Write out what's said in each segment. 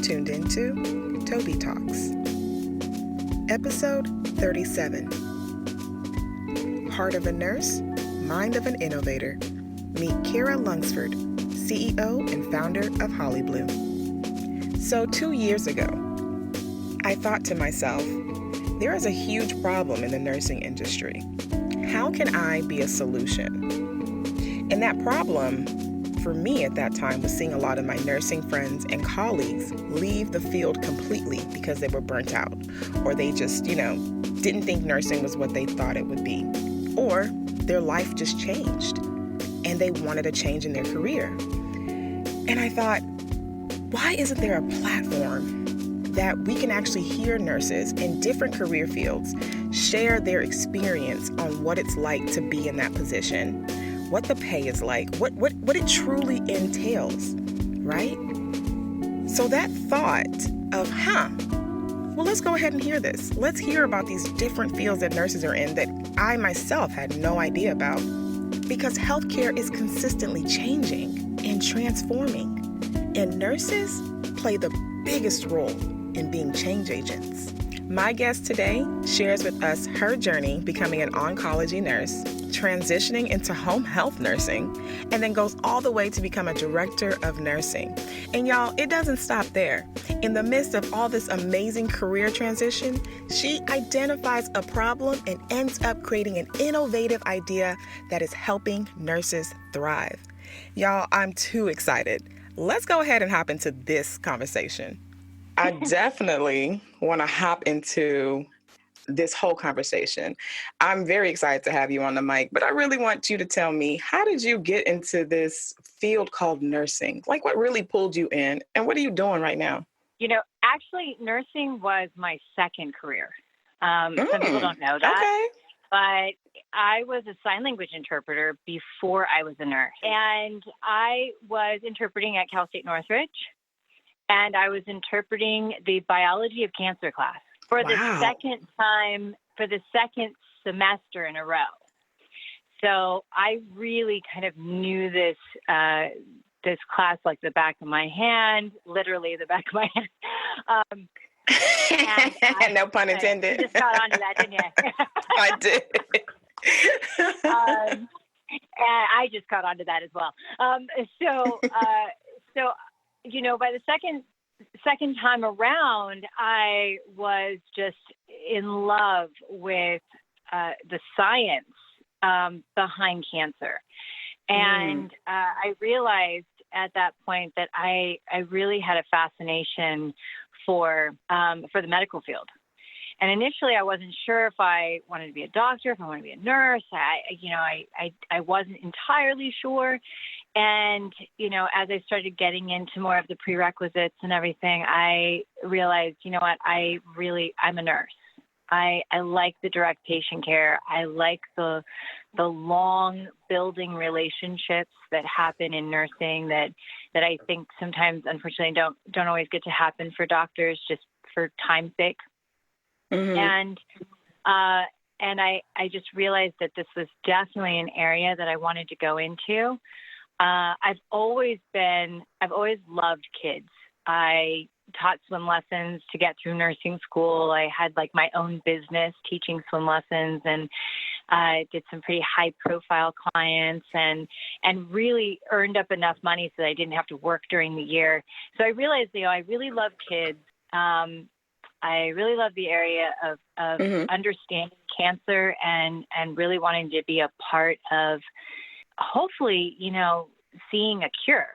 tuned into TobiTalks, episode 37. Heart of a nurse, mind of an innovator. Meet Cara Lunsford, CEO and founder of Holliblu. So 2 years ago, I thought to myself, there is a huge problem in the nursing industry. How can I be a solution? And that problem, for me at that time, was seeing a lot of my nursing friends and colleagues leave the field completely because they were burnt out, or they just, didn't think nursing was what they thought it would be, or their life just changed and they wanted a change in their career. And I thought, why isn't there a platform that we can actually hear nurses in different career fields share their experience on what it's like to be in that position, what the pay is like, what it truly entails, right? So that thought of, well, let's go ahead and hear this. Let's hear about these different fields that nurses are in that I myself had no idea about, because healthcare is consistently changing and transforming, and nurses play the biggest role in being change agents. My guest today shares with us her journey becoming an oncology nurse, transitioning into home health nursing, and then goes all the way to become a director of nursing. And y'all, it doesn't stop there. In the midst of all this amazing career transition, she identifies a problem and ends up creating an innovative idea that is helping nurses thrive. Y'all, I'm too excited. Let's go ahead and hop into this conversation. I definitely want to hop into this whole conversation. I'm very excited to have you on the mic, but I really want you to tell me, how did you get into this field called nursing? Like, what really pulled you in, and what are you doing right now? Actually, nursing was my second career. Some people don't know that. Okay. But I was a sign language interpreter before I was a nurse. And I was interpreting at Cal State Northridge. And I was interpreting the biology of cancer class for the second time, for the second semester in a row. So I really kind of knew this class like the back of my hand, literally the back of my hand. No pun intended. You just caught on to that, didn't you? I did. And I just caught on to that as well. By the second time around, I was just in love with the science behind cancer. And I realized at that point that I really had a fascination for the medical field. And initially, I wasn't sure if I wanted to be a doctor, if I wanted to be a nurse. I wasn't entirely sure. And, as I started getting into more of the prerequisites and everything, I realized, I'm a nurse. I like the direct patient care. I like the long building relationships that happen in nursing that I think sometimes, unfortunately, don't always get to happen for doctors just for time's sake. Mm-hmm. And I just realized that this was definitely an area that I wanted to go into. I've always loved kids. I taught swim lessons to get through nursing school. I had my own business teaching swim lessons, and I did some pretty high profile clients and really earned up enough money so that I didn't have to work during the year. So I realized, I really love kids. I really love the area of understanding cancer and really wanting to be a part of, hopefully, seeing a cure,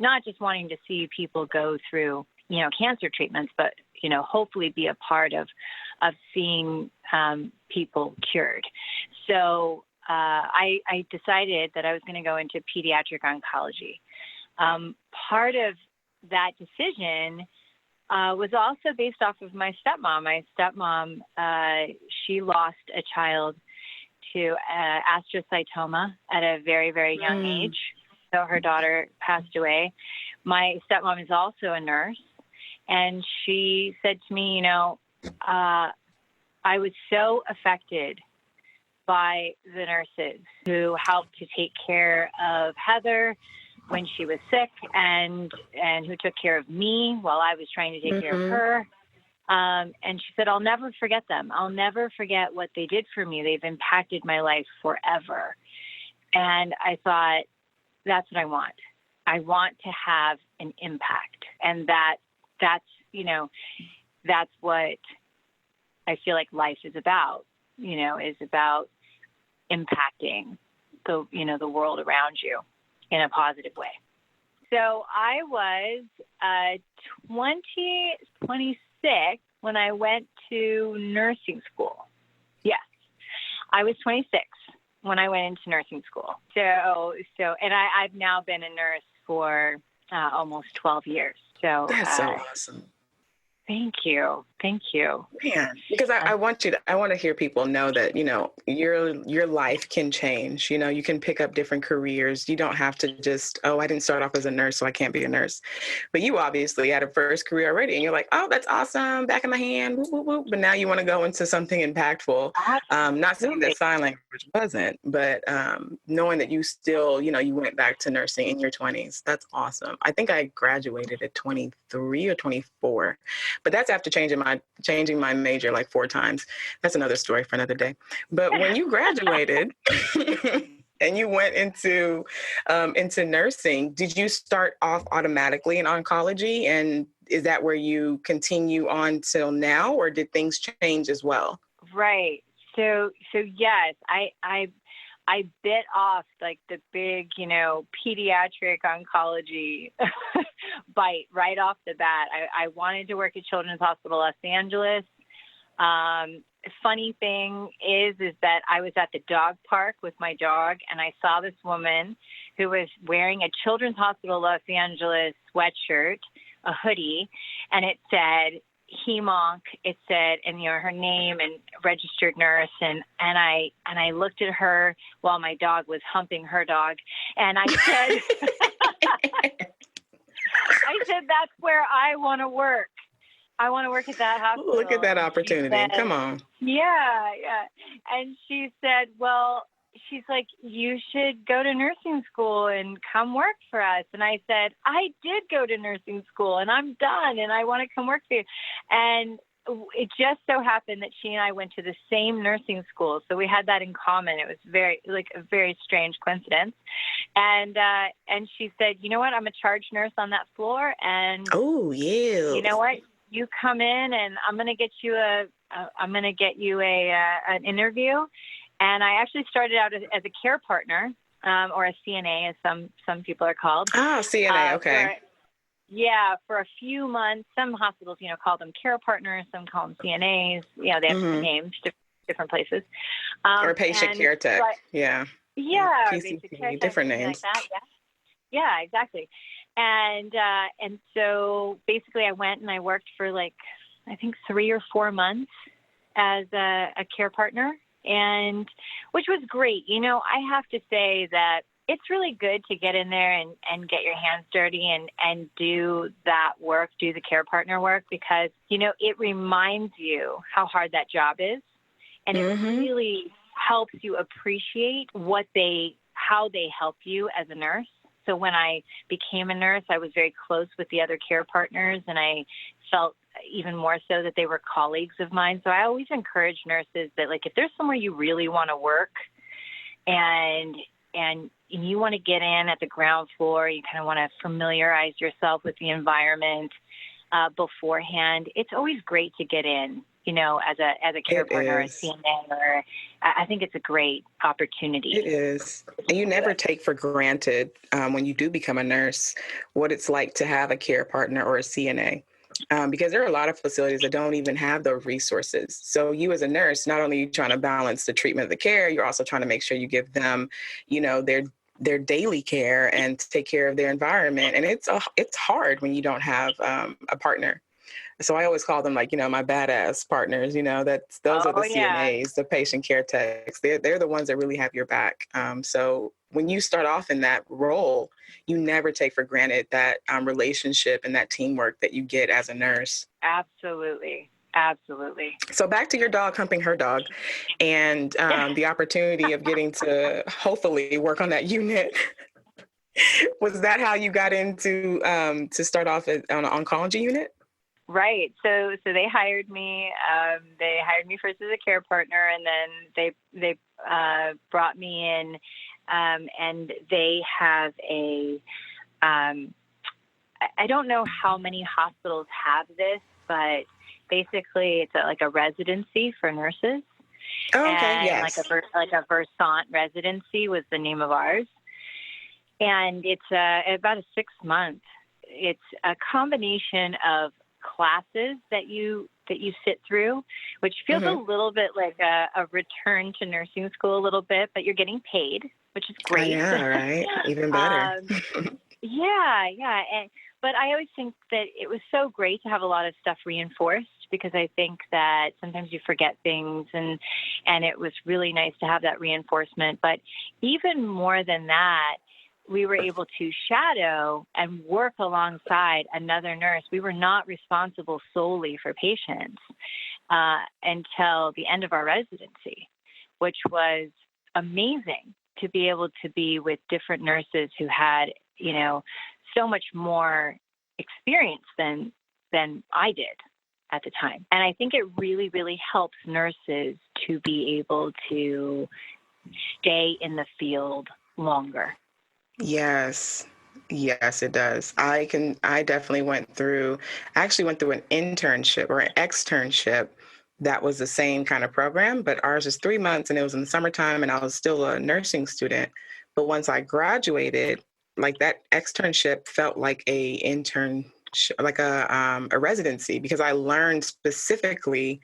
not just wanting to see people go through, cancer treatments, but, hopefully be a part of seeing people cured. So I decided that I was going to go into pediatric oncology. Part of that decision was also based off of my stepmom. My stepmom, she lost a child to astrocytoma at a very, very young age. So her daughter passed away. My stepmom is also a nurse, and she said to me, I was so affected by the nurses who helped to take care of Heather, when she was sick and who took care of me while I was trying to take care of her. And she said, I'll never forget them. I'll never forget what they did for me. They've impacted my life forever. And I thought, that's what I want. I want to have an impact. And that's what I feel like life is about, is about impacting the world around you in a positive way. So I was 26 when I went to nursing school. Yes, I was 26 when I went into nursing school. And I've now been a nurse for almost 12 years. So that's so awesome. Thank you. Man, because I want to hear people know that, your life can change. You can pick up different careers. You don't have to just, I didn't start off as a nurse, so I can't be a nurse. But you obviously had a first career already, and you're like, oh, that's awesome, back in my hand, whoop, whoop, whoop. But now you want to go into something impactful. Not saying that sign language wasn't, but knowing that you still, you went back to nursing in your 20s, that's awesome. I think I graduated at 23 or 24. But that's after changing my major like 4 times. That's another story for another day. But when you graduated and you went into nursing, did you start off automatically in oncology? And is that where you continue on till now, or did things change as well? Right. So yes, I bit off like the big, pediatric oncology bite right off the bat. I wanted to work at Children's Hospital Los Angeles. Funny thing is that I was at the dog park with my dog, and I saw this woman who was wearing a Children's Hospital Los Angeles sweatshirt, a hoodie, and it said HEMONC, it said, and her name and registered nurse, and I looked at her while my dog was humping her dog, and I said, that's where I want to work. I want to work at that hospital. Look at that opportunity. Said, come on. Yeah. And she said, well, she's like, you should go to nursing school and come work for us. And I said, I did go to nursing school and I'm done and I want to come work for you. And it just so happened that she and I went to the same nursing school. So we had that in common. It was a very strange coincidence. And she said, you know what? I'm a charge nurse on that floor. And oh, yeah. You know what? You come in and I'm going to get you an interview. And I actually started out as a care partner, or a CNA, as some people are called. Ah, CNA, okay. For a few months. Some hospitals, call them care partners. Some call them CNAs. They have different names, different places. Or patient care tech. Yeah, PCT, different names. Like that. Yeah, exactly. And so basically, I went and I worked for I think 3 or 4 months as a care partner. And which was great. I have to say that it's really good to get in there and get your hands dirty and do that work, do the care partner work, because, it reminds you how hard that job is. And it really helps you appreciate how they help you as a nurse. So when I became a nurse, I was very close with the other care partners, and I felt even more so that they were colleagues of mine. So I always encourage nurses that, if there's somewhere you really want to work and you want to get in at the ground floor, you kind of want to familiarize yourself with the environment beforehand, it's always great to get in, as a care partner or a CNA, or I think it's a great opportunity. It is. And you never take for granted when you do become a nurse what it's like to have a care partner or a CNA. Because there are a lot of facilities that don't even have those resources. So you as a nurse, not only are you trying to balance the treatment of the care, you're also trying to make sure you give them, their daily care and take care of their environment. And it's hard when you don't have a partner. So I always call them my badass partners, those are the CNAs, the patient care techs. They're the ones that really have your back. So when you start off in that role, you never take for granted that relationship and that teamwork that you get as a nurse. Absolutely. So back to your dog humping her dog and the opportunity of getting to hopefully work on that unit. Was that how you got into to start off on an oncology unit? Right. So they hired me. They hired me first as a care partner, and then they brought me in, and they have a. I don't know how many hospitals have this, but basically it's like a residency for nurses. Oh, okay. And Yes. like a Versant residency was the name of ours. And it's about a 6 month. It's a combination of classes that you sit through, which feels a little bit like a return to nursing school a little bit, but you're getting paid, which is Oh, great. yeah, right. Even better. Yeah. But I always think that it was so great to have a lot of stuff reinforced, because I think that sometimes you forget things, and it was really nice to have that reinforcement. But even more than that, we were able to shadow and work alongside another nurse. We were not responsible solely for patients until the end of our residency, which was amazing to be able to be with different nurses who had, so much more experience than I did at the time. And I think it really, really helps nurses to be able to stay in the field longer. Yes. Yes, it does. I definitely actually went through an internship or an externship that was the same kind of program, but ours was 3 months and it was in the summertime and I was still a nursing student. But once I graduated, like that externship felt like a internship, like a residency, because I learned specifically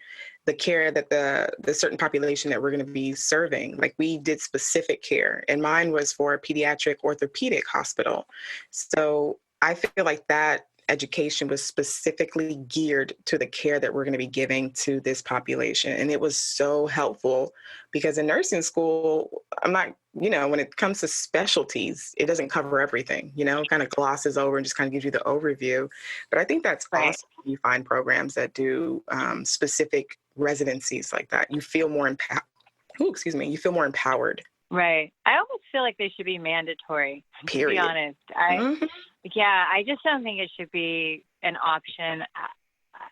the care that the certain population that we're going to be serving. Like we did specific care, and mine was for a pediatric orthopedic hospital. So I feel like that education was specifically geared to the care that we're going to be giving to this population. And it was so helpful because in nursing school, I'm not, when it comes to specialties, it doesn't cover everything, kind of glosses over and just kind of gives you the overview. But I think that's Right. awesome. You find programs that do specific residencies like that. You feel more empowered. You feel more empowered. Right. I almost feel like they should be mandatory, Period. to be honest. I just don't think it should be an option.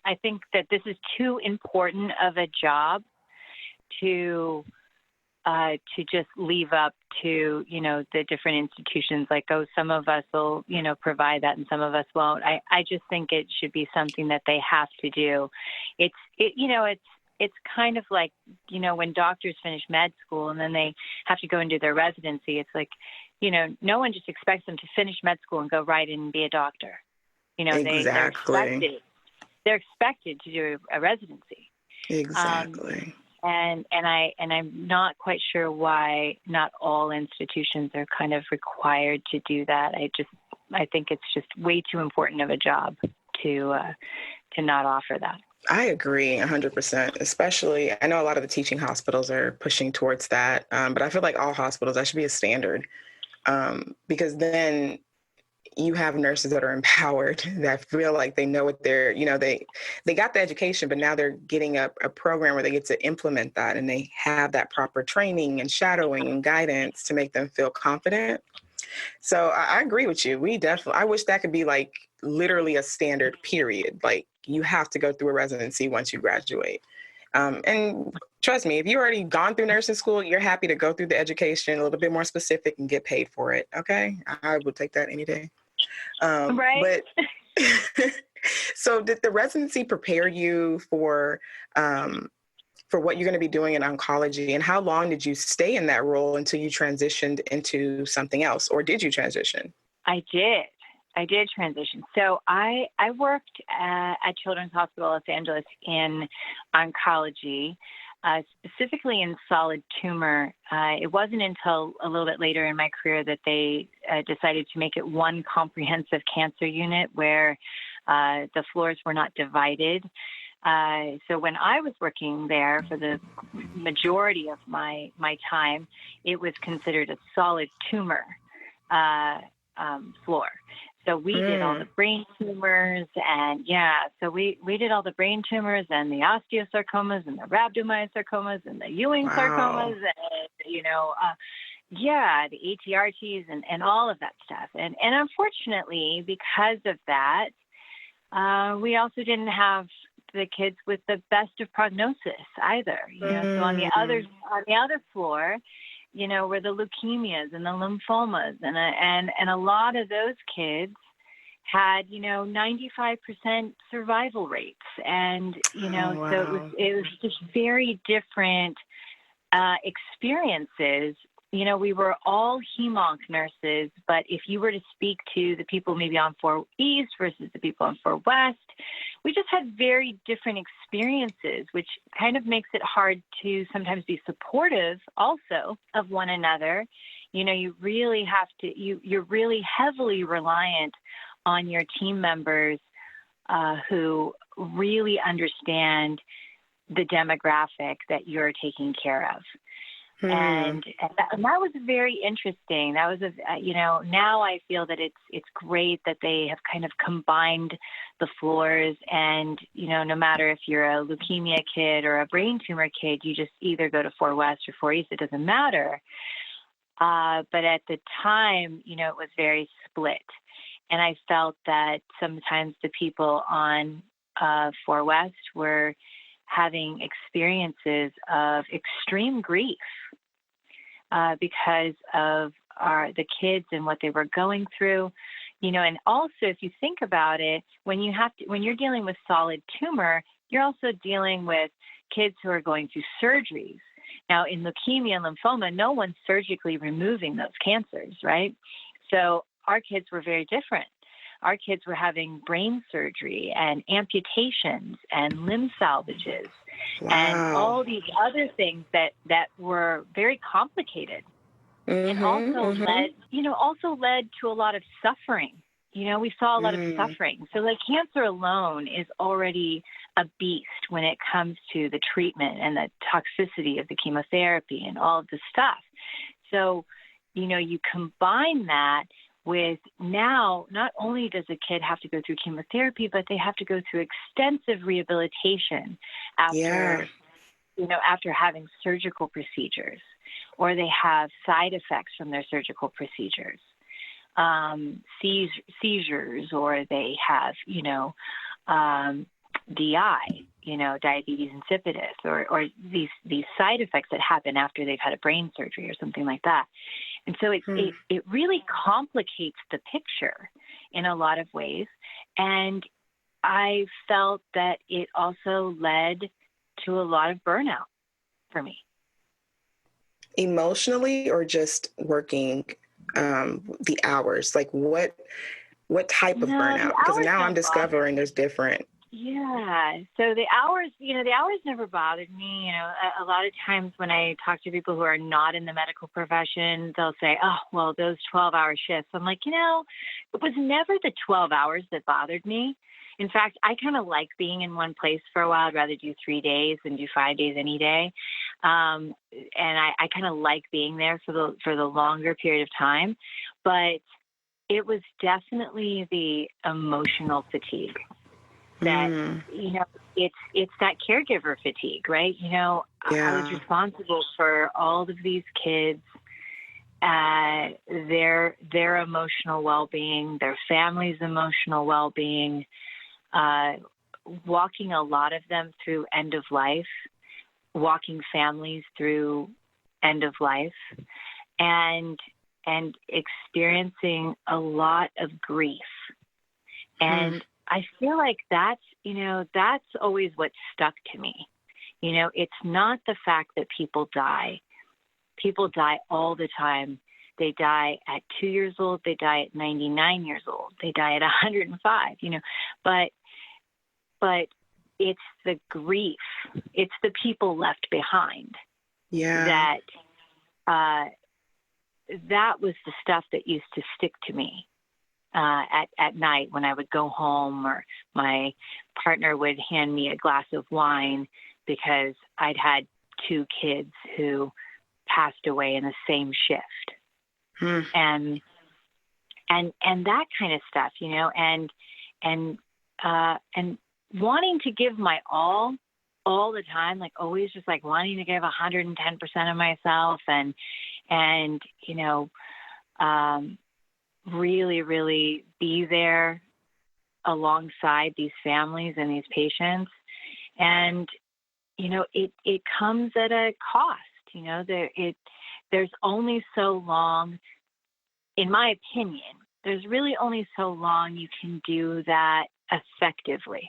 I think that this is too important of a job to just leave up to, the different institutions. Like, some of us will, provide that and some of us won't. I just think it should be something that they have to do. It's kind of like, when doctors finish med school and then they have to go and do their residency. It's like, no one just expects them to finish med school and go right in and be a doctor. Exactly. They're expected to do a residency. Exactly. And I'm not quite sure why not all institutions are kind of required to do that. I think it's just way too important of a job to not offer that. I agree 100%, especially I know a lot of the teaching hospitals are pushing towards that. But I feel like all hospitals, that should be a standard, because then you have nurses that are empowered, that feel like they know what they're, they got the education, but now they're getting a program where they get to implement that and they have that proper training and shadowing and guidance to make them feel confident. So I agree with you. I wish that could be like literally a standard period. Like you have to go through a residency once you graduate. And trust me, if you've already gone through nursing school, you're happy to go through the education a little bit more specific and get paid for it. Okay. I would take that any day. Right. But so did the residency prepare you for what you're going to be doing in oncology, and how long did you stay in that role until you transitioned into something else, or did you transition? I did transition. So I worked at Children's Hospital Los Angeles in oncology, specifically in solid tumor. It wasn't until a little bit later in my career that they decided to make it one comprehensive cancer unit where the floors were not divided. So when I was working there for the majority of my time, it was considered a solid tumor floor. So we did all the brain tumors, and so we did all the brain tumors and the osteosarcomas and the rhabdomyosarcomas and the Ewing sarcomas, and Yeah, the ATRTs and all of that stuff. And unfortunately, because of that, we also didn't have the kids with the best of prognosis either. So on the other floor, were the leukemias and the lymphomas, and a lot of those kids had 95% survival rates, and wow. so it was just very different experiences. We were all hem-onc nurses, but if you were to speak to the people maybe on 4 East versus the people on 4 West, we just had very different experiences, which kind of makes it hard to sometimes be supportive also of one another. You really have to, you're really heavily reliant on your team members who really understand the demographic that you're taking care of. And that was very interesting. That was now I feel that it's great that they have kind of combined the floors, and no matter if you're a leukemia kid or a brain tumor kid, you just either go to 4 West or 4 East. It doesn't matter. But at the time, it was very split, and I felt that sometimes the people on 4 West were having experiences of extreme grief because of the kids and what they were going through, and also if you think about it, when you're dealing with solid tumor, you're also dealing with kids who are going through surgeries. Now in leukemia and lymphoma, no one's surgically removing those cancers, right? So our kids were very different. Our kids were having brain surgery and amputations and limb salvages. Wow. And all these other things that were very complicated, and also led to a lot of suffering. We saw a lot of suffering. So like cancer alone is already a beast when it comes to the treatment and the toxicity of the chemotherapy and all of the stuff. So, you combine that with now, not only does a kid have to go through chemotherapy, but they have to go through extensive rehabilitation after having surgical procedures, or they have side effects from their surgical procedures, seizures, or they have, DI, diabetes insipidus, or these side effects that happen after they've had a brain surgery or something like that. And so it really complicates the picture in a lot of ways. And I felt that it also led to a lot of burnout for me. Emotionally, or just working the hours? Like what type of burnout? Because now I'm discovering there's different. Yeah. So the hours never bothered me. A lot of times when I talk to people who are not in the medical profession, they'll say, oh, well, those 12-hour shifts. I'm like, it was never the 12 hours that bothered me. In fact, I kind of like being in one place for a while. I'd rather do 3 days than do 5 days any day. And I kind of like being there for the longer period of time. But it was definitely the emotional fatigue. That, it's that caregiver fatigue, right? I was responsible for all of these kids, their emotional well-being, their family's emotional well-being, walking a lot of them through end of life, walking families through end of life, and experiencing a lot of grief. And I feel like that's always what stuck to me. It's not the fact that people die. People die all the time. They die at 2 years old. They die at 99 years old. They die at 105, but it's the grief. It's the people left behind. Yeah. That was the stuff that used to stick to me. At night when I would go home, or my partner would hand me a glass of wine because I'd had 2 kids who passed away in the same shift. And that kind of stuff, and wanting to give my all the time, like always just like wanting to give 110% of myself, and and, really, really be there alongside these families and these patients. And, it comes at a cost. There's only so long, in my opinion, there's really only so long you can do that effectively.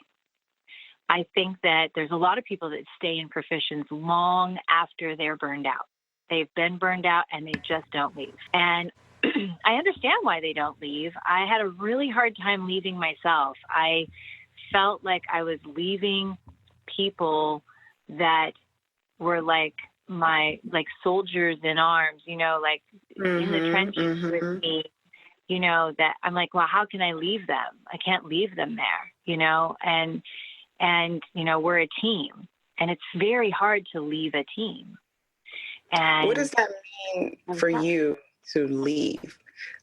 I think that there's a lot of people that stay in professions long after they're burned out. They've been burned out and they just don't leave. And I understand why they don't leave. I had a really hard time leaving myself. I felt like I was leaving people that were like soldiers in arms, in the trenches with me, that I'm like, well, how can I leave them? I can't leave them there, and we're a team, and it's very hard to leave a team. And what does that mean for you to leave?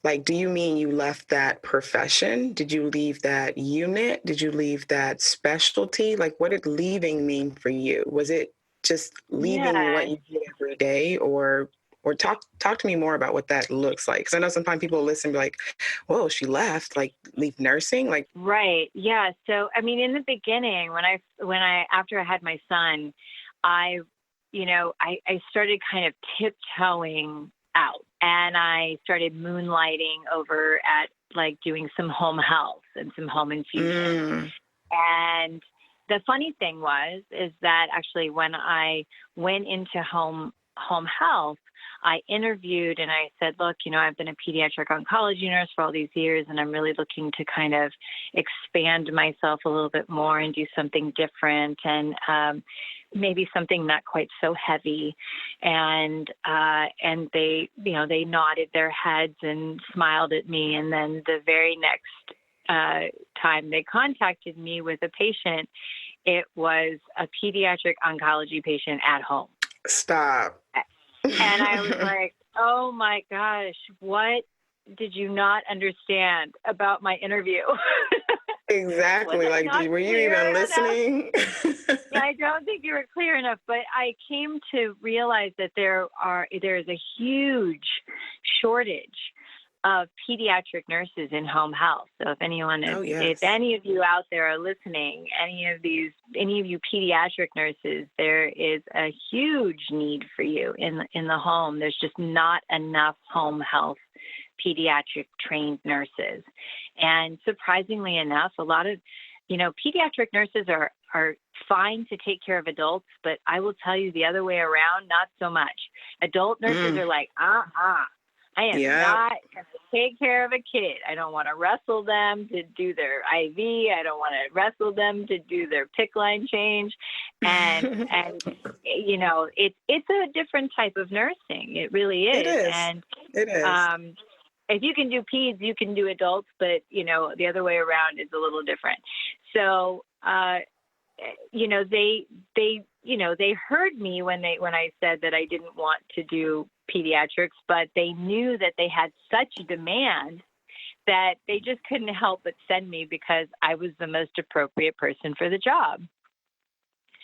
Like, do you mean you left that profession? Did you leave that unit? Did you leave that specialty? Like, what did leaving mean for you? Was it just leaving what you do every day, or talk to me more about what that looks like? Because I know sometimes people listen and be like, whoa, she left, like leave nursing? Like, right. Yeah. So, I mean, in the beginning, after I had my son, I started kind of tiptoeing out, and I started moonlighting over at like doing some home health and some home infusion. And the funny thing is that actually when I went into home health, I interviewed and I said, look, I've been a pediatric oncology nurse for all these years, and I'm really looking to kind of expand myself a little bit more and do something different, and maybe something not quite so heavy. And they, they nodded their heads and smiled at me. And then the very next time they contacted me with a patient, it was a pediatric oncology patient at home. Stop. And I was like, oh my gosh, what did you not understand about my interview? Exactly. Like, were you even listening? Yeah, I don't think you were clear enough, but I came to realize that there is a huge shortage of pediatric nurses in home health. So if if any of you out there are listening, any of you pediatric nurses, there is a huge need for you in the home. There's just not enough home health pediatric trained nurses. And surprisingly enough, a lot of, pediatric nurses are fine to take care of adults, but I will tell you the other way around, not so much. Adult nurses are like, I am not going to take care of a kid. I don't want to wrestle them to do their IV. I don't want to wrestle them to do their PICC line change. And it's a different type of nursing. It really is. It is. And it is. If you can do peds, you can do adults, but, the other way around is a little different. So, they heard me when I said that I didn't want to do pediatrics, but they knew that they had such a demand that they just couldn't help but send me because I was the most appropriate person for the job.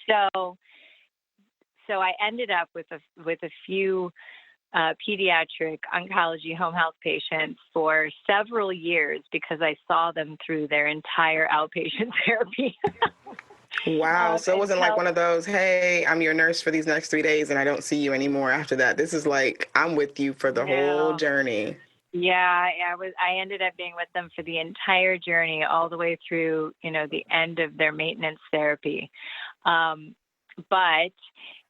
So I ended up with a few pediatric oncology home health patients for several years because I saw them through their entire outpatient therapy. Wow. So it wasn't like one of those, hey, I'm your nurse for these next 3 days and I don't see you anymore after that. This is like, I'm with you for the whole journey. Yeah, I ended up being with them for the entire journey, all the way through, the end of their maintenance therapy. But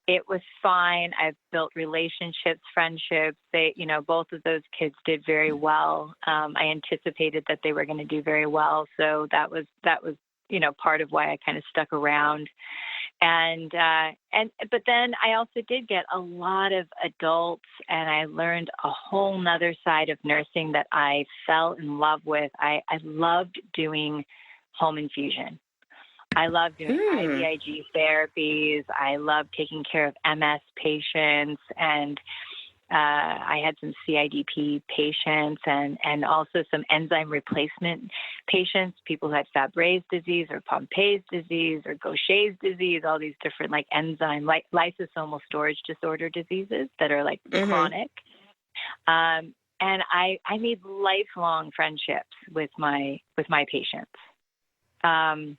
it was fine. I've built relationships, friendships. They, both of those kids did very well. I anticipated that they were going to do very well. So that was, part of why I kind of stuck around. But then I also did get a lot of adults, and I learned a whole nother side of nursing that I fell in love with. I loved doing home infusion. I love doing IVIG therapies. I love taking care of MS patients, and I had some CIDP patients and also some enzyme replacement patients, people who had Fabry's disease or Pompe's disease or Gaucher's disease, all these different like enzyme, like lysosomal storage disorder diseases that are like chronic. And I made lifelong friendships with my patients. And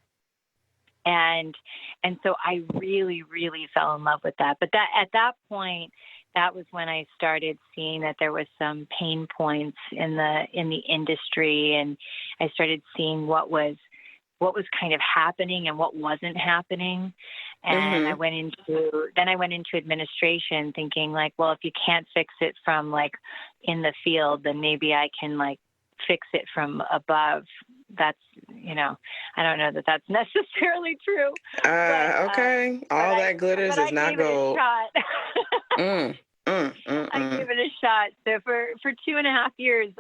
so I really, really fell in love with that. But at that point, that was when I started seeing that there was some pain points in the industry, and I started seeing what was kind of happening and what wasn't happening. And I went into administration thinking like, well, if you can't fix it from like in the field, then maybe I can like fix it from above. That's, I don't know that that's necessarily true. Okay. All that glitters is not gold. I gave it a shot. So for 2.5 years,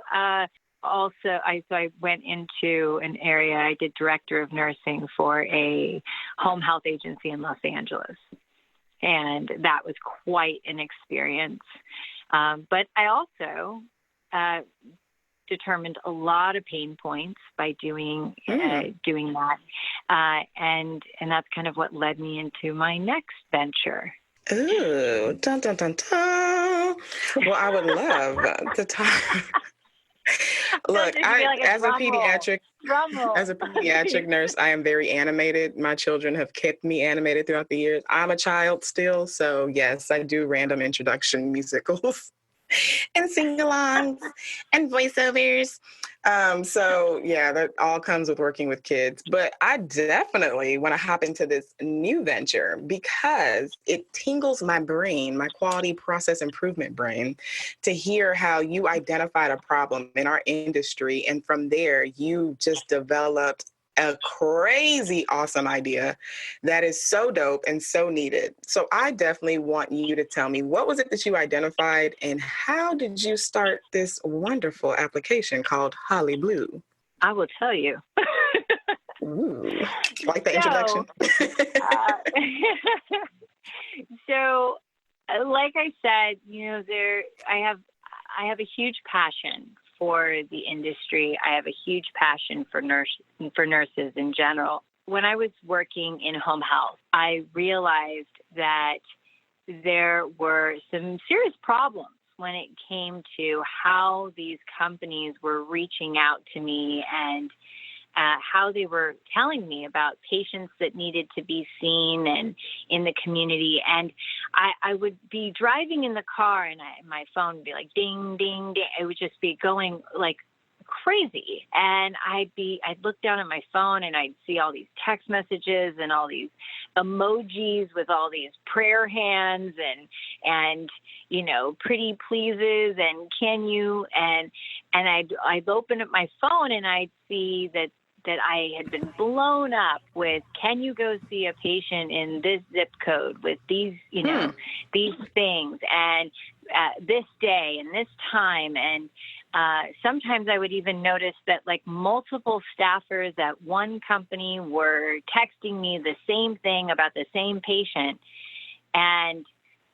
also, I went into an area. I did director of nursing for a home health agency in Los Angeles, and that was quite an experience. But I also determined a lot of pain points by doing that, and that's kind of what led me into my next venture. Ooh, dun dun dun dun! Well, I would love to talk. Look, as a pediatric nurse, I am very animated. My children have kept me animated throughout the years. I'm a child still, so yes, I do random introduction musicals and sing-alongs and voiceovers. So yeah, that all comes with working with kids. But I definitely want to hop into this new venture because it tingles my brain, my quality process improvement brain, to hear how you identified a problem in our industry. And from there, you just developed a crazy awesome idea that is so dope and so needed. So I definitely want you to tell me, what was it that you identified and how did you start this wonderful application called Holliblu? I will tell you. Ooh, like the introduction. So, like I said, I have a huge passion for the industry. I have a huge passion for nurses in general. When I was working in home health, I realized that there were some serious problems when it came to how these companies were reaching out to me and how they were telling me about patients that needed to be seen and in the community. And I would be driving in the car and my phone would be like, ding, ding, ding. It would just be going like crazy. And I'd look down at my phone and I'd see all these text messages and all these emojis with all these prayer hands and pretty pleases and can you, and I'd open up my phone and I'd see that I had been blown up with, can you go see a patient in this zip code with these, these things and this day and this time. And sometimes I would even notice that like multiple staffers at one company were texting me the same thing about the same patient. And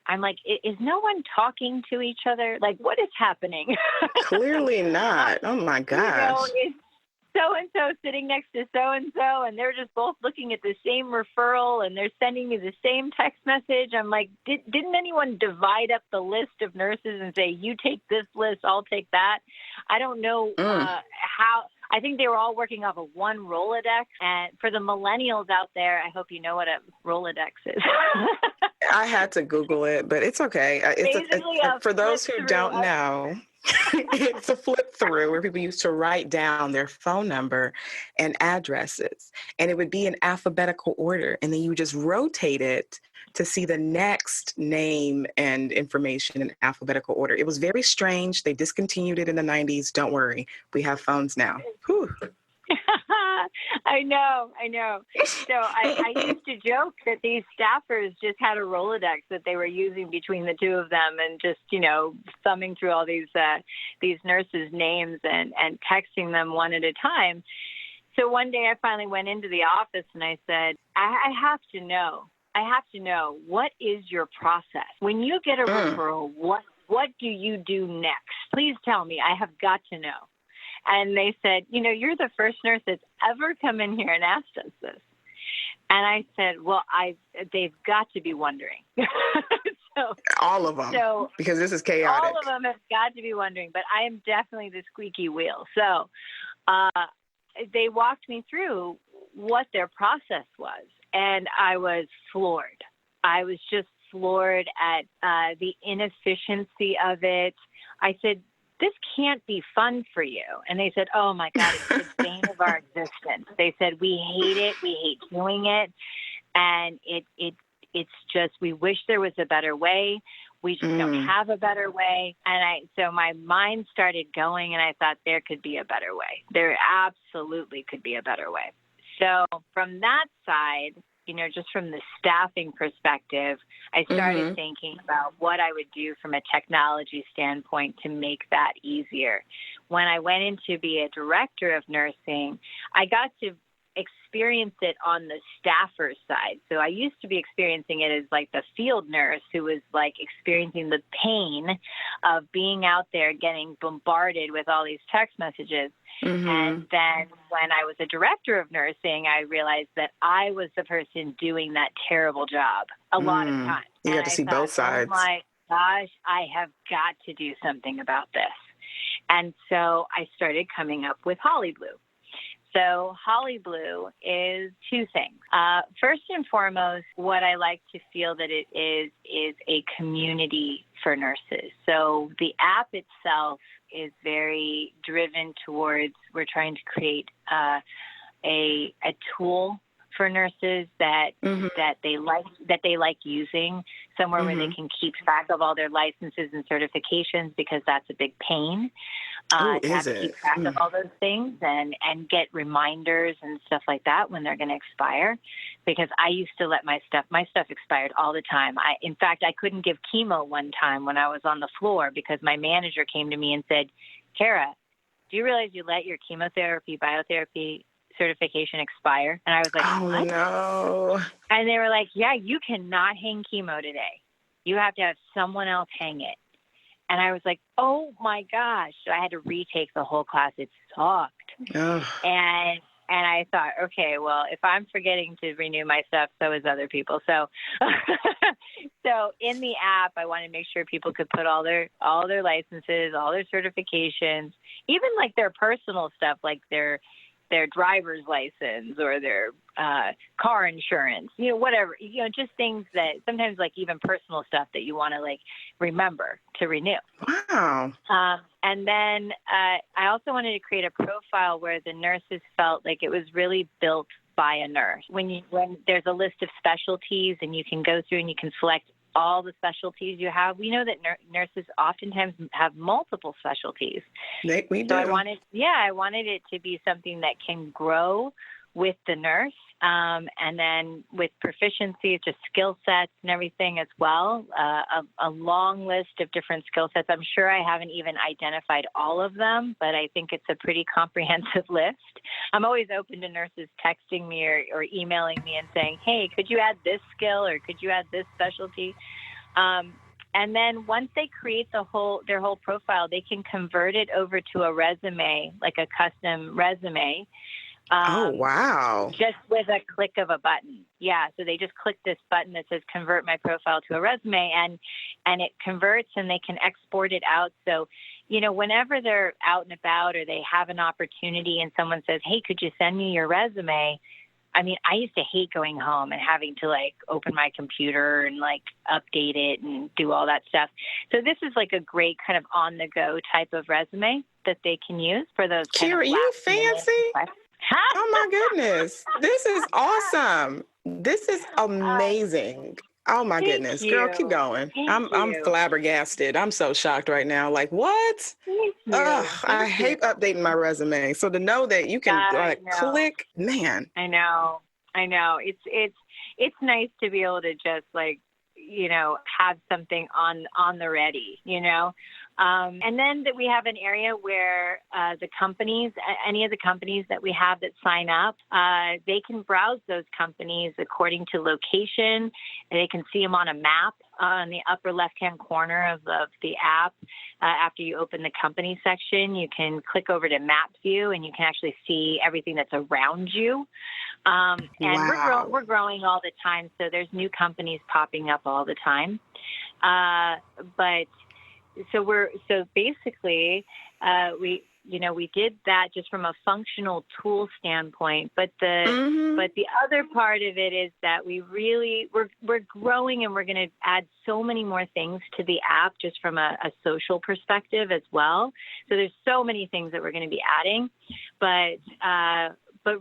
I'm like, is no one talking to each other? Like, what is happening? Clearly not. Oh my gosh. It's so-and-so sitting next to so-and-so, and they're just both looking at the same referral, and they're sending me the same text message. I'm like, didn't anyone divide up the list of nurses and say, you take this list, I'll take that? I don't know how. I think they were all working off of one Rolodex. And for the millennials out there, I hope you know what a Rolodex is. I had to Google it, but it's okay. For those who don't know, it's a flip through where people used to write down their phone number and addresses, and it would be in alphabetical order. And then you just rotate it to see the next name and information in alphabetical order. It was very strange. They discontinued it in the 90s. Don't worry. We have phones now. Whew. I know. So I used to joke that these staffers just had a Rolodex that they were using between the two of them and just, thumbing through all these nurses' names and texting them one at a time. So one day I finally went into the office and I said, I have to know, what is your process? When you get a referral, what do you do next? Please tell me. I have got to know. And they said, you're the first nurse that's ever come in here and asked us this. And I said, well, they've got to be wondering. All of them, so because this is chaotic. all of them have got to be wondering, but I am definitely the squeaky wheel. So they walked me through what their process was, and I was floored. I was just floored at the inefficiency of it. I said, this can't be fun for you. And they said, oh my God, it's the bane of our existence. They said, we hate it. We hate doing it. And it's just, we wish there was a better way. We just don't have a better way. And so my mind started going, and I thought there could be a better way. There absolutely could be a better way. So from that side, just from the staffing perspective, I started thinking about what I would do from a technology standpoint to make that easier. When I went in to be a director of nursing, I got to experience it on the staffer side. So I used to be experiencing it as like the field nurse who was like experiencing the pain of being out there getting bombarded with all these text messages. And then when I was a director of nursing, I realized that I was the person doing that terrible job a lot of times. You got to see both sides. Oh my gosh, I have got to do something about this. And so I started coming up with Holliblu. So Holliblu is two things. First and foremost, what I like to feel that it is a community for nurses. So the app itself is very driven towards, we're trying to create a tool for nurses that they like using, somewhere where they can keep track of all their licenses and certifications, because that's a big pain. To have to keep track of all those things and get reminders and stuff like that when they're going to expire. Because I used to let my stuff expired all the time. In fact, I couldn't give chemo one time when I was on the floor because my manager came to me and said, Cara, do you realize you let your chemotherapy, biotherapy certification expire? And I was like, what? No. And they were like, yeah, you cannot hang chemo today. You have to have someone else hang it. And I was like, oh my gosh. So I had to retake the whole class. It sucked. And I thought, okay, well, if I'm forgetting to renew my stuff, so is other people. So so in the app, I wanted to make sure people could put all their licenses, all their certifications, even like their personal stuff, like their driver's license or their car insurance, whatever, just things that sometimes like even personal stuff that you want to like remember to renew. Wow. And then I also wanted to create a profile where the nurses felt like it was really built by a nurse. When there's a list of specialties and you can go through and you can select all the specialties you have. We know that nurses oftentimes have multiple specialties. We do. So I wanted it to be something that can grow with the nurse, and then with proficiency, just skill sets and everything as well. A long list of different skill sets. I'm sure I haven't even identified all of them, but I think it's a pretty comprehensive list. I'm always open to nurses texting me or emailing me and saying, hey, could you add this skill or could you add this specialty? And then once they create their whole profile, they can convert it over to a resume, like a custom resume. Oh, wow. Just with a click of a button. Yeah. So they just click this button that says convert my profile to a resume, and it converts, and they can export it out. So, whenever they're out and about or they have an opportunity and someone says, hey, could you send me your resume? I mean, I used to hate going home and having to like open my computer and like update it and do all that stuff. So this is like a great kind of on the go type of resume that they can use for those. Cara, you fancy? Oh my goodness. This is awesome. This is amazing. Oh my goodness. Girl, keep going. I'm flabbergasted. I'm so shocked right now. Like, what? I hate updating my resume. So to know that you can click, man. I know. It's nice to be able to just like, have something on the ready, And then that we have an area where the companies, any of the companies that we have that sign up, they can browse those companies according to location. They can see them on a map on the upper left-hand corner of the app. After you open the company section, you can click over to map view, and you can actually see everything that's around you. And we're growing all the time, so there's new companies popping up all the time. But so basically, we did that just from a functional tool standpoint. But the other part of it is that we're growing, and we're going to add so many more things to the app just from a social perspective as well. So there's so many things that we're going to be adding, but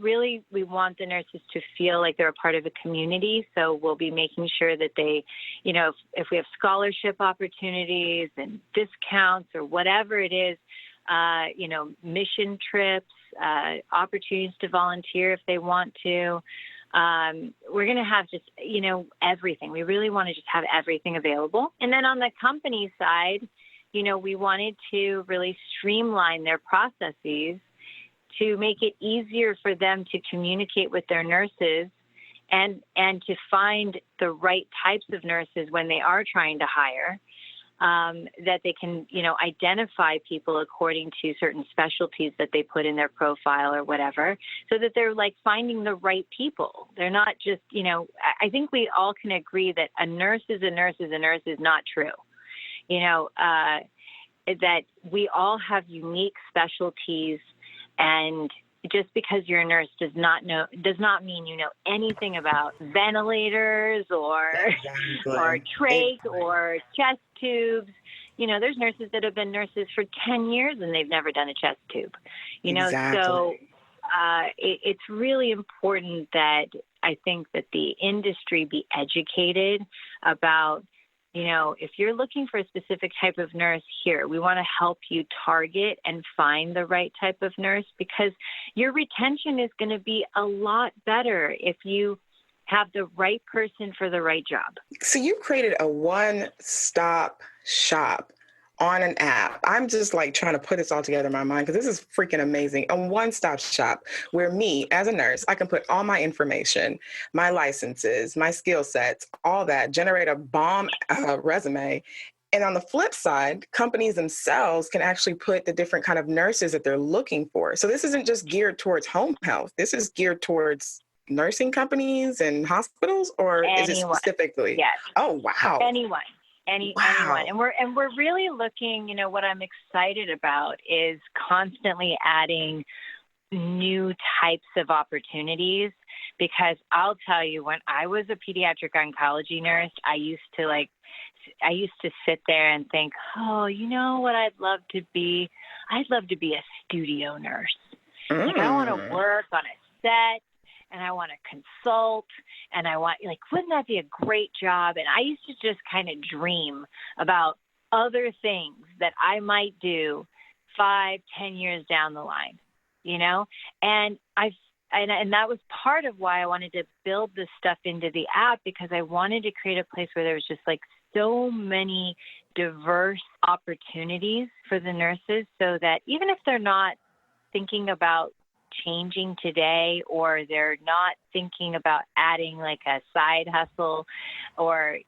really we want the nurses to feel like they're a part of a community. So we'll be making sure that they, if we have scholarship opportunities and discounts or whatever it is, mission trips, opportunities to volunteer if they want to. We're going to have just, everything. We really want to just have everything available. And then on the company side, we wanted to really streamline their processes to make it easier for them to communicate with their nurses and to find the right types of nurses when they are trying to hire. That they can, identify people according to certain specialties that they put in their profile or whatever, so that they're like finding the right people. They're not just, I think we all can agree that a nurse is a nurse is a nurse is not true. That we all have unique specialties, and just because you're a nurse does not mean you know anything about ventilators or trach or chest tubes. There's nurses that have been nurses for 10 years and they've never done a chest tube. So it's really important that I think that the industry be educated about, if you're looking for a specific type of nurse here, we want to help you target and find the right type of nurse, because your retention is going to be a lot better if you have the right person for the right job. So you created a one-stop shop on an app. I'm just like trying to put this all together in my mind, because this is freaking amazing. A one-stop shop where me as a nurse, I can put all my information, my licenses, my skill sets, all that, generate a bomb resume. And on the flip side, companies themselves can actually put the different kind of nurses that they're looking for. So this isn't just geared towards home health. This is geared towards nursing companies and hospitals, or is it specifically? Yes. Oh, wow. Anyone. Anyone. And we're really looking, what I'm excited about is constantly adding new types of opportunities, because I'll tell you, when I was a pediatric oncology nurse, I used to sit there and think, oh, you know what I'd love to be? I'd love to be a studio nurse. Like, I want to work on a set, and I want to consult, and I want, wouldn't that be a great job? And I used to just kind of dream about other things that I might do 5-10 years down the line, and and that was part of why I wanted to build this stuff into the app, because I wanted to create a place where there was just so many diverse opportunities for the nurses, so that even if they're not thinking about changing today, or they're not thinking about adding a side hustle, or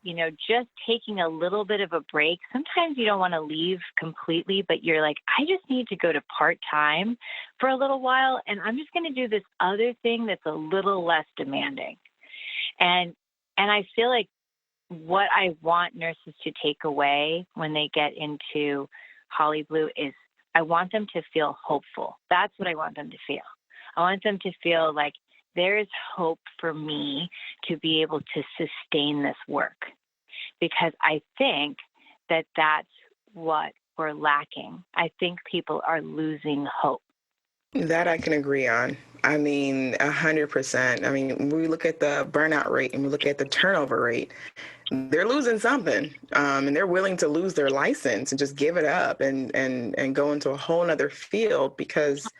just taking a little bit of a break. Sometimes you don't want to leave completely, but you're like, I just need to go to part-time for a little while, and I'm just going to do this other thing that's a little less demanding. And I feel like what I want nurses to take away when they get into Holliblu is I want them to feel hopeful. That's what I want them to feel. I want them to feel like there is hope for me to be able to sustain this work, because I think that that's what we're lacking. I think people are losing hope. That I can agree on. 100%. We look at the burnout rate and we look at the turnover rate. They're losing something, and they're willing to lose their license and just give it up and go into a whole nother field, because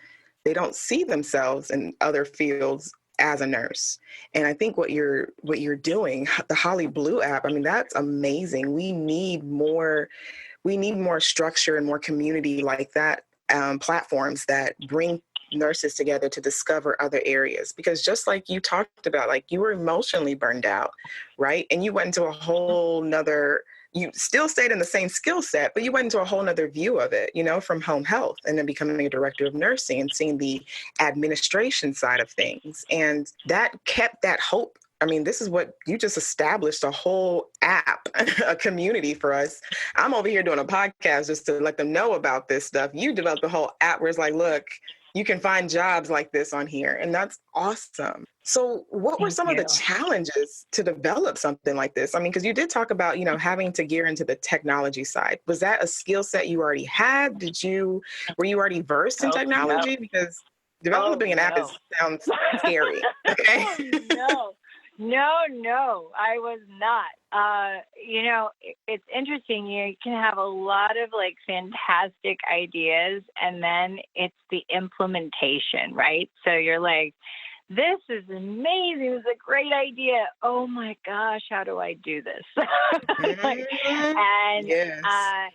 they don't see themselves in other fields as a nurse. And I think what you're doing, the Holliblu app, that's amazing. We need more structure and more community like that, platforms that bring nurses together to discover other areas. Because just like you talked about, you were emotionally burned out, right? And you went into a whole nother, you still stayed in the same skill set, but you went into a whole nother view of it, from home health, and then becoming a director of nursing and seeing the administration side of things. And that kept that hope I mean, this is what you just established, a whole app, a community for us. I'm over here doing a podcast just to let them know about this stuff. You developed a whole app where it's like, look, you can find jobs like this on here. And that's awesome. So what were Thank some of the you. challenges to develop something like this? I mean, because you did talk about, having to gear into the technology side. Was that a skill set you already had? Were you already versed in Oh, no. technology? Because developing an app No. sounds scary. Okay. Oh, no, I was not. It's interesting. You can have a lot of like fantastic ideas, and then it's the implementation, right? So you're like, this is amazing. This is a great idea. Oh my gosh, how do I do this? Yes.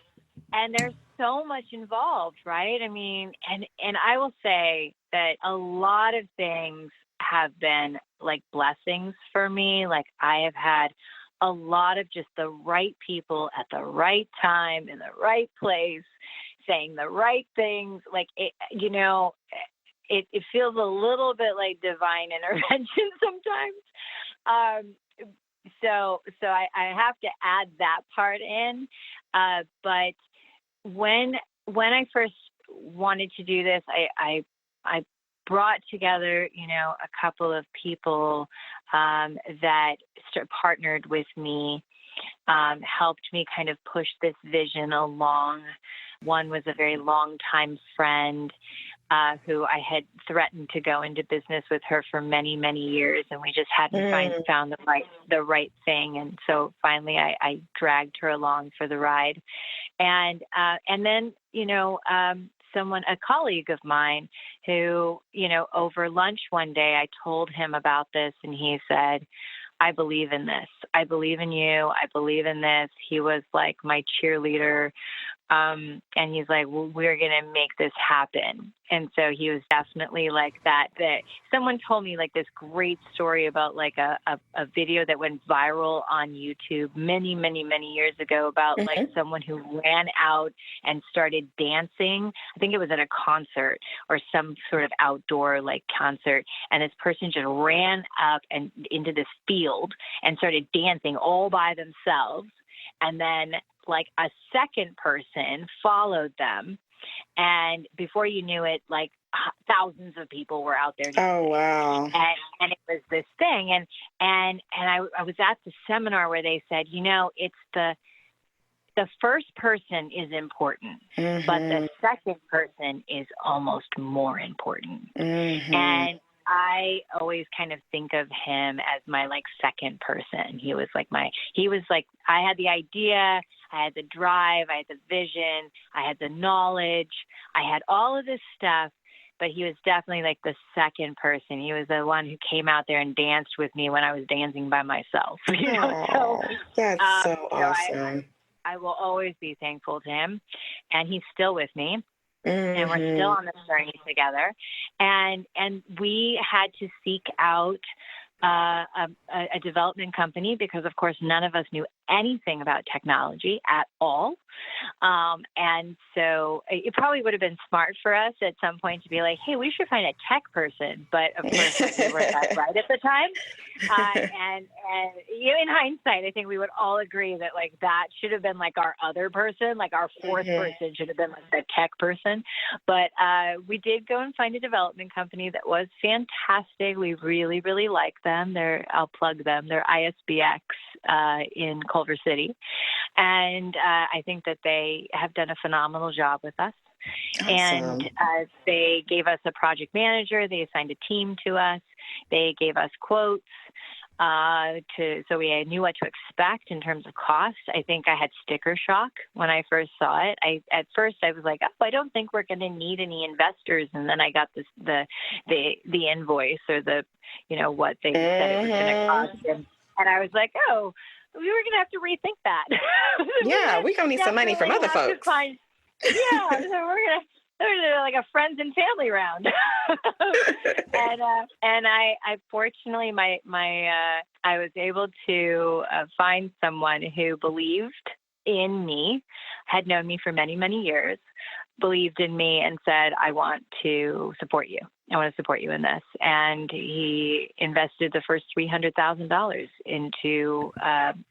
And there's so much involved, right? I mean, and I will say that a lot of things have been like blessings for me. Like I have had a lot of just the right people at the right time in the right place, saying the right things. Like it feels a little bit like divine intervention sometimes. So I have to add that part in. But when I first wanted to do this, I brought together, a couple of people that partnered with me, helped me kind of push this vision along. One was a very long-time friend who I had threatened to go into business with her for many, many years, and we just hadn't found the right thing. And so finally, I dragged her along for the ride, and then a colleague of mine who, over lunch one day, I told him about this, and he said, I believe in this. I believe in you. I believe in this. He was like my cheerleader. And he's like, well, we're going to make this happen. And so he was definitely like that someone told me like this great story about like a video that went viral on YouTube many, many, many years ago about like someone who ran out and started dancing. I think it was at a concert or some sort of outdoor like concert. And this person just ran up and into this field and started dancing all by themselves. And then like a second person followed them. And before you knew it, like thousands of people were out there. Oh, wow. And it was this thing. And I was at the seminar where they said, it's the first person is important, but the second person is almost more important. And I always kind of think of him as my like second person. He was like I had the idea, I had the drive, I had the vision, I had the knowledge, I had all of this stuff, but he was definitely like the second person. He was the one who came out there and danced with me when I was dancing by myself. So that's so awesome. I will always be thankful to him, and he's still with me. And we're still on this journey together. And we had to seek out a development company because, of course, none of us knew anything about technology at all. And so it probably would have been smart for us at some point to be like, hey, we should find a tech person. But, of course, we weren't that right at the time. And in hindsight, I think we would all agree that, like, that should have been, like, our other person, like our fourth person should have been, like, the tech person. But we did go and find a development company that was fantastic. We really, really like them. I'll plug them. They're ISBX in Culver City. And I think that they have done a phenomenal job with us. Awesome. And they gave us a project manager. They assigned a team to us. They gave us quotes so we knew what to expect in terms of cost. I think I had sticker shock when I first saw it. At first I was like, I don't think we're going to need any investors. And then I got the invoice or what they said it was going to cost. And I was like, oh, we were going to have to rethink that. Yeah, we're going to need some money from other folks. So we're going to like a friends and family round. and I fortunately, I was able to find someone who believed in me, had known me for many, many years, believed in me and said, I want to support you. I want to support you in this. And he invested the first $300,000 into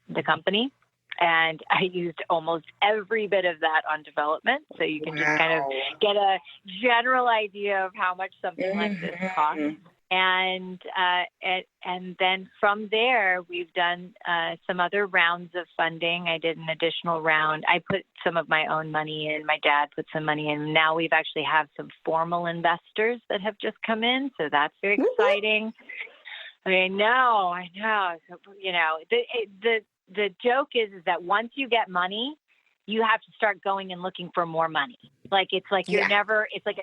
the company. And I used almost every bit of that on development. So you can just kind of get a general idea of how much something like this costs. And then from there, we've done some other rounds of funding. I did an additional round. I put some of my own money in. My dad put some money in. Now we've actually have some formal investors that have just come in. So that's very exciting. I know. So, the joke is that once you get money, you have to start going and looking for more money. It's like a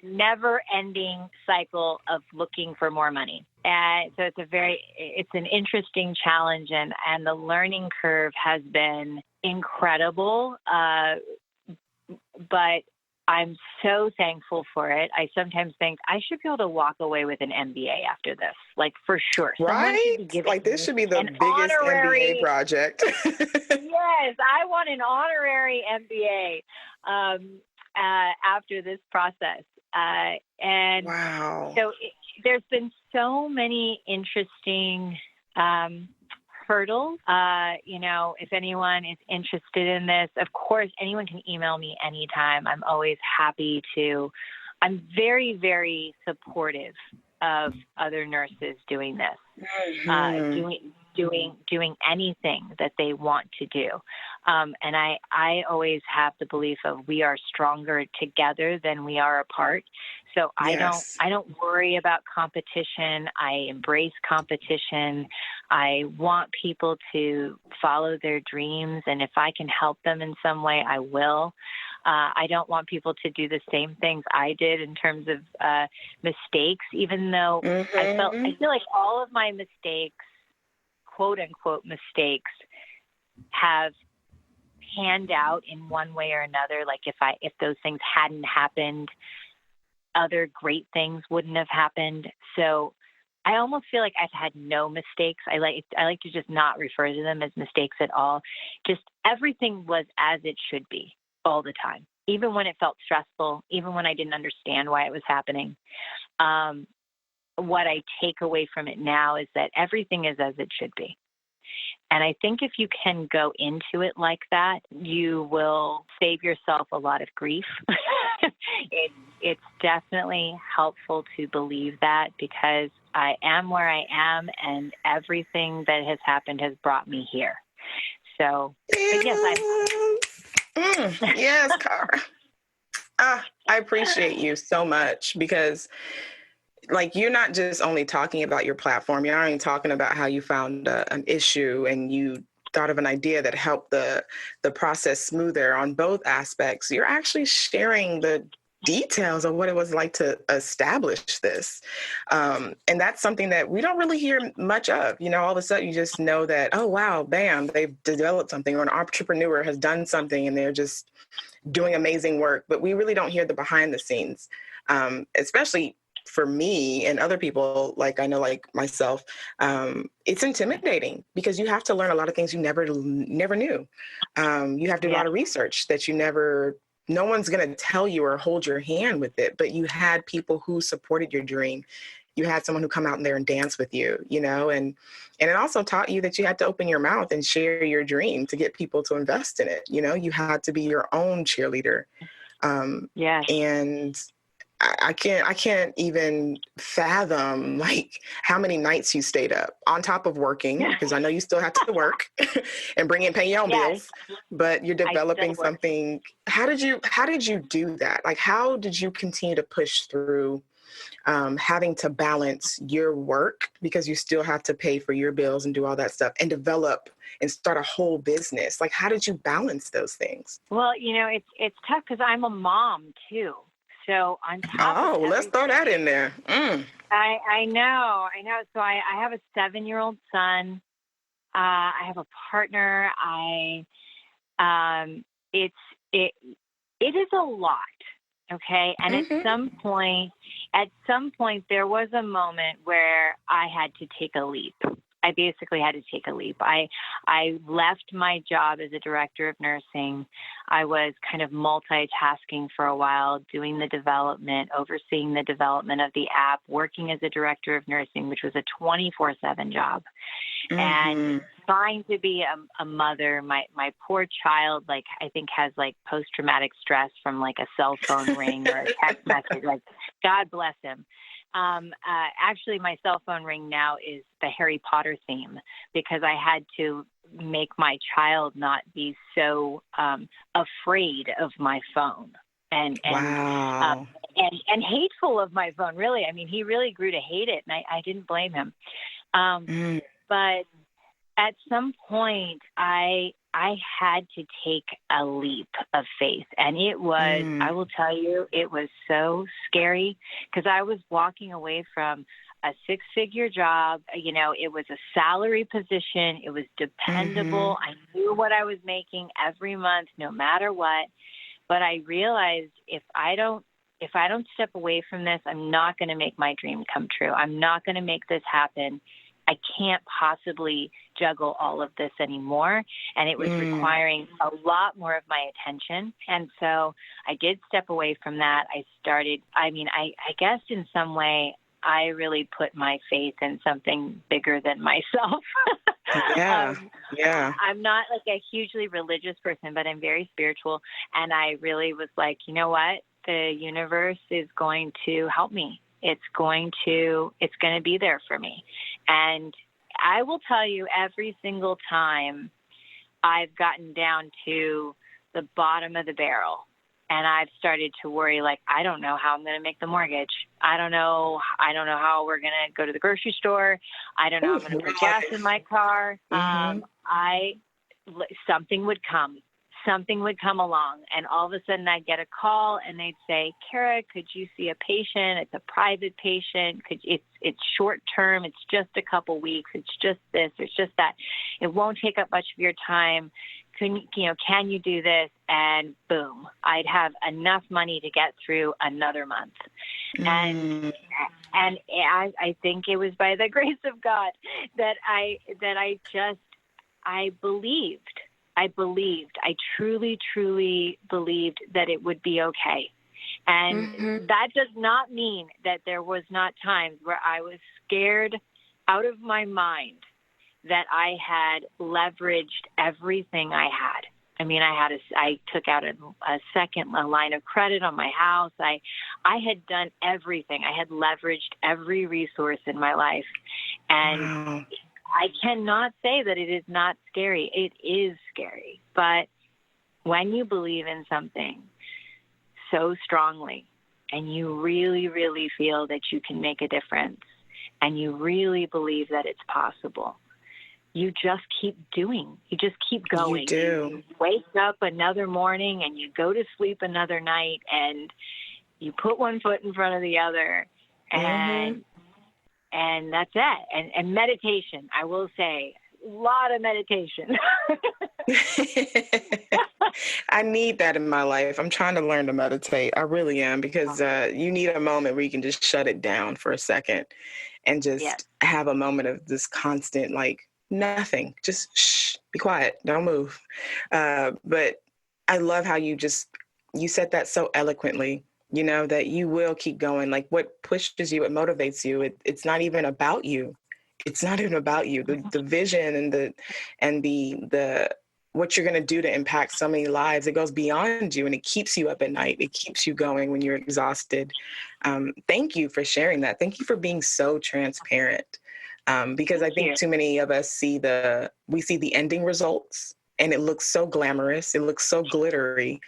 never ending cycle of looking for more money. And so it's an interesting challenge, and the learning curve has been incredible. But I'm so thankful for it. I sometimes think I should be able to walk away with an MBA after this, for sure. Right? This should be the biggest MBA project. Yes, I want an honorary MBA after this process. And wow. So there's been so many interesting hurdles. If anyone is interested in this, of course, anyone can email me anytime. I'm always happy to. I'm very, very supportive of other nurses doing this, doing anything that they want to do. And I always have the belief of we are stronger together than we are apart. So I don't worry about competition. I embrace competition. I want people to follow their dreams. And if I can help them in some way, I will. I don't want people to do the same things I did in terms of mistakes, even though I feel like all of my mistakes, quote unquote mistakes, have panned out in one way or another. Like if those things hadn't happened, other great things wouldn't have happened. So I almost feel like I've had no mistakes. I like to just not refer to them as mistakes at all. Just everything was as it should be all the time, even when it felt stressful, even when I didn't understand why it was happening. What I take away from it now is that everything is as it should be. And I think if you can go into it like that, you will save yourself a lot of grief. It's definitely helpful to believe that, because I am where I am, and everything that has happened has brought me here. So, but yes, Cara. I appreciate you so much, because you're not just only talking about your platform. You're not only talking about how you found an issue and you thought of an idea that helped the process smoother on both aspects. You're actually sharing the details of what it was like to establish this. And that's something that we don't really hear much of. All of a sudden you just know that, oh, wow, bam, they've developed something, or an entrepreneur has done something and they're just doing amazing work. But we really don't hear the behind the scenes, especially for me and other people, I know myself, it's intimidating because you have to learn a lot of things you never knew. You have to do a lot of research that no one's going to tell you or hold your hand with it, but you had people who supported your dream. You had someone who come out there and dance with you, and it also taught you that you had to open your mouth and share your dream to get people to invest in it. You had to be your own cheerleader. And I can't even fathom how many nights you stayed up on top of working, because I know you still have to work and pay your own bills, but you're developing something. How did you do that? How did you continue to push through having to balance your work, because you still have to pay for your bills and do all that stuff, and develop and start a whole business? How did you balance those things? Well, it's tough because I'm a mom too. So on top of let's throw that in there. I know. So I have a 7-year-old son. I have a partner. It is a lot. Okay. And at some point, there was a moment where I had to take a leap. I basically had to take a leap. I left my job as a director of nursing. I was kind of multitasking for a while, doing the development, overseeing the development of the app, working as a director of nursing, which was a 24/7 job, and trying to be a mother. My poor child, like, I think has like post-traumatic stress from like a cell phone ring or a text message. Like, God bless him. Actually, my cell phone ring now is the Harry Potter theme, because I had to make my child not be so afraid of my phone and Wow. and hateful of my phone. Really, I mean, he really grew to hate it, and I didn't blame him. But at some point, I had to take a leap of faith. And it was, I will tell you, it was so scary, because I was walking away from a 6-figure job. You know, it was a salary position. It was dependable. I knew what I was making every month, no matter what. But I realized if I don't step away from this, I'm not going to make my dream come true. I'm not going to make this happen. I can't possibly juggle all of this anymore. And it was requiring a lot more of my attention. And so I did step away from that. I guess in some way, I really put my faith in something bigger than myself. Yeah. I'm not like a hugely religious person, but I'm very spiritual. And I really was like, you know what? The universe is going to help me. It's going to be there for me. And I will tell you, every single time I've gotten down to the bottom of the barrel and I've started to worry, like, I don't know how I'm going to make the mortgage. I don't know how we're going to go to the grocery store. I don't know how I'm going to put gas in my car. Something would come. Something would come along, and all of a sudden I'd get a call and they'd say, Cara, could you see a patient? It's a private patient. It's short term. It's just a couple weeks. It's just this. It's just that. It won't take up much of your time. Can you do this? And boom, I'd have enough money to get through another month. And I think it was by the grace of God that I believed. I truly, truly believed that it would be okay. And that does not mean that there was not times where I was scared out of my mind that I had leveraged everything I had. I mean, I took out a second line of credit on my house. I had done everything. I had leveraged every resource in my life. And I cannot say that it is not scary. It is scary. But when you believe in something so strongly and you really, really feel that you can make a difference and you really believe that it's possible, you just keep doing. You just keep going. You do. You wake up another morning and you go to sleep another night and you put one foot in front of the other. And that's it. And meditation, I will say, a lot of meditation. I need that in my life. I'm trying to learn to meditate. I really am, because you need a moment where you can just shut it down for a second and just have a moment of this constant, like, nothing. Just shh, be quiet. Don't move. But I love how you said that so eloquently. You know, that you will keep going. Like, what pushes you, it motivates you. It's not even about you. It's not even about you. The vision and the what you're going to do to impact so many lives, it goes beyond you, and it keeps you up at night. It keeps you going when you're exhausted. Thank you for sharing that. Thank you for being so transparent. Because I think too many of us see the ending results, and it looks so glamorous. It looks so glittery,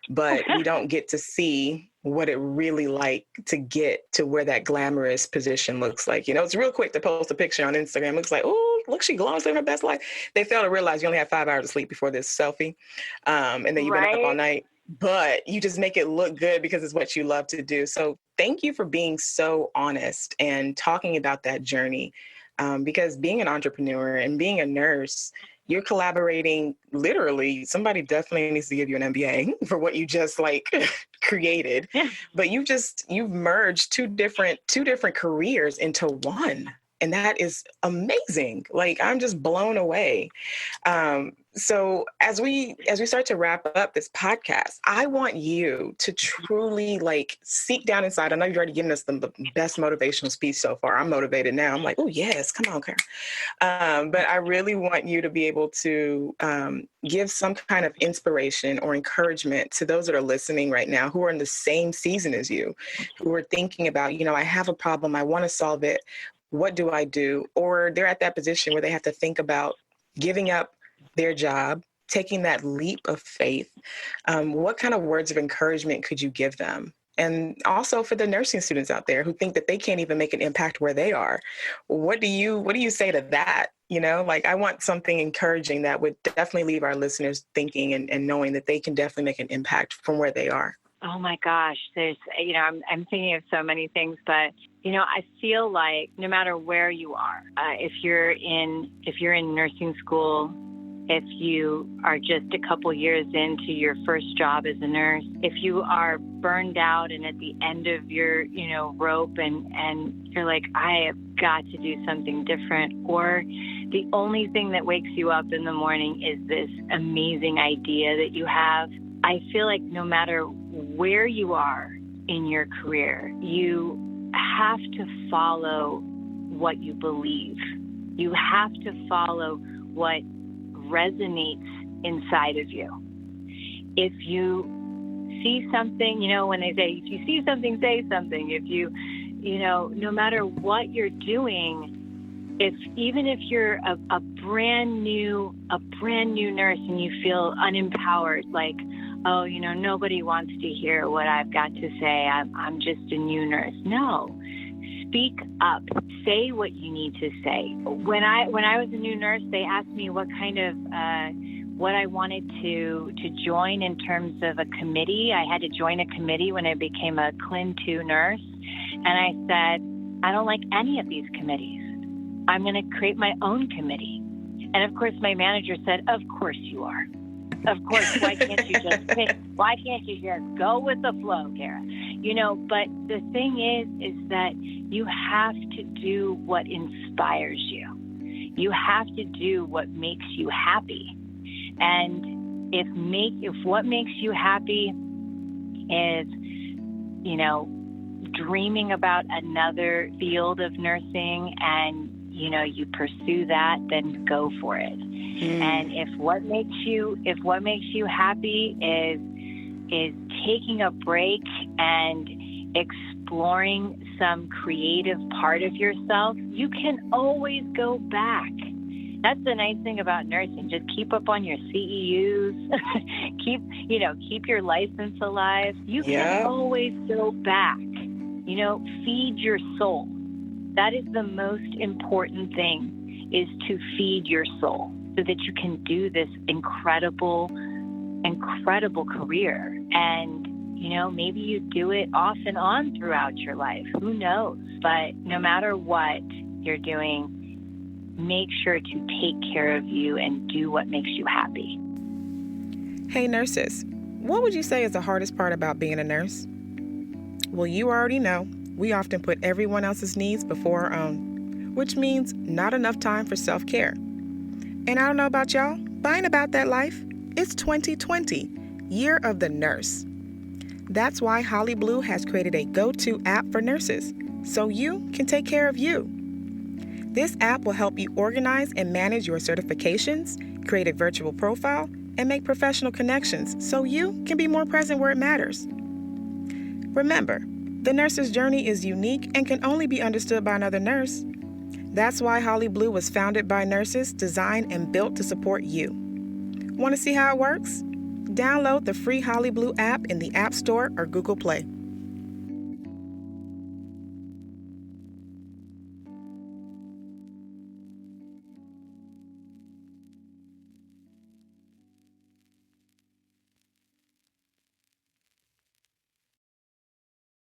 but we don't get to see what it really like to get to where that glamorous position looks like. You know, it's real quick to post a picture on Instagram. It looks like, oh, look, she glowing, living her best life. They fail to realize you only have 5 hours of sleep before this selfie. And then you've been up all night, but you just make it look good because it's what you love to do. So thank you for being so honest and talking about that journey. Because being an entrepreneur and being a nurse, you're collaborating literally. Somebody definitely needs to give you an MBA for what you just created. But you've merged two different careers into one. And that is amazing. Like, I'm just blown away. So as we start to wrap up this podcast, I want you to truly like seek down inside. I know you've already given us the best motivational speech so far. I'm motivated now. I'm like, oh yes, come on, Cara. But I really want you to be able to give some kind of inspiration or encouragement to those that are listening right now who are in the same season as you, who are thinking about, I have a problem, I want to solve it. What do I do? Or they're at that position where they have to think about giving up their job, taking that leap of faith. What kind of words of encouragement could you give them? And also for the nursing students out there who think that they can't even make an impact where they are, what do you say to that? Like, I want something encouraging that would definitely leave our listeners thinking and knowing that they can definitely make an impact from where they are. Oh my gosh, there's, I'm thinking of so many things, but, I feel like no matter where you are, if you're in nursing school, if you are just a couple years into your first job as a nurse, if you are burned out and at the end of your, rope and you're like, I have got to do something different, or the only thing that wakes you up in the morning is this amazing idea that you have, I feel like no matter where you are in your career, you have to follow what you believe. You have to follow what resonates inside of you. If you see something, when they say, if you see something, say something. If you, no matter what you're doing, even if you're a brand new nurse and you feel unempowered, like, oh, nobody wants to hear what I've got to say. I'm just a new nurse. No, speak up. Say what you need to say. When I was a new nurse, they asked me what kind of what I wanted to join in terms of a committee. I had to join a committee when I became a Clin 2 nurse, and I said, I don't like any of these committees. I'm going to create my own committee. And of course, my manager said, of course you are. Of course, why can't you just go with the flow, Cara? But the thing is that you have to do what inspires you. You have to do what makes you happy. And if what makes you happy is, dreaming about another field of nursing and, you pursue that, then go for it. And if what makes you happy is taking a break and exploring some creative part of yourself, you can always go back. That's the nice thing about nursing. Just keep up on your CEUs, keep your license alive. You can always go back. Feed your soul. That is the most important thing, is to feed your soul, so that you can do this incredible career. And, maybe you do it off and on throughout your life. Who knows? But no matter what you're doing, make sure to take care of you and do what makes you happy. Hey, nurses, what would you say is the hardest part about being a nurse? Well, you already know. We often put everyone else's needs before our own, which means not enough time for self-care. And I don't know about y'all, but I ain't about that life. It's 2020, Year of the Nurse. That's why Holliblu has created a go-to app for nurses, so you can take care of you. This app will help you organize and manage your certifications, create a virtual profile, and make professional connections so you can be more present where it matters. Remember, the nurse's journey is unique and can only be understood by another nurse. That's why Holliblu was founded by nurses, designed and built to support you. Want to see how it works? Download the free Holliblu app in the App Store or Google Play.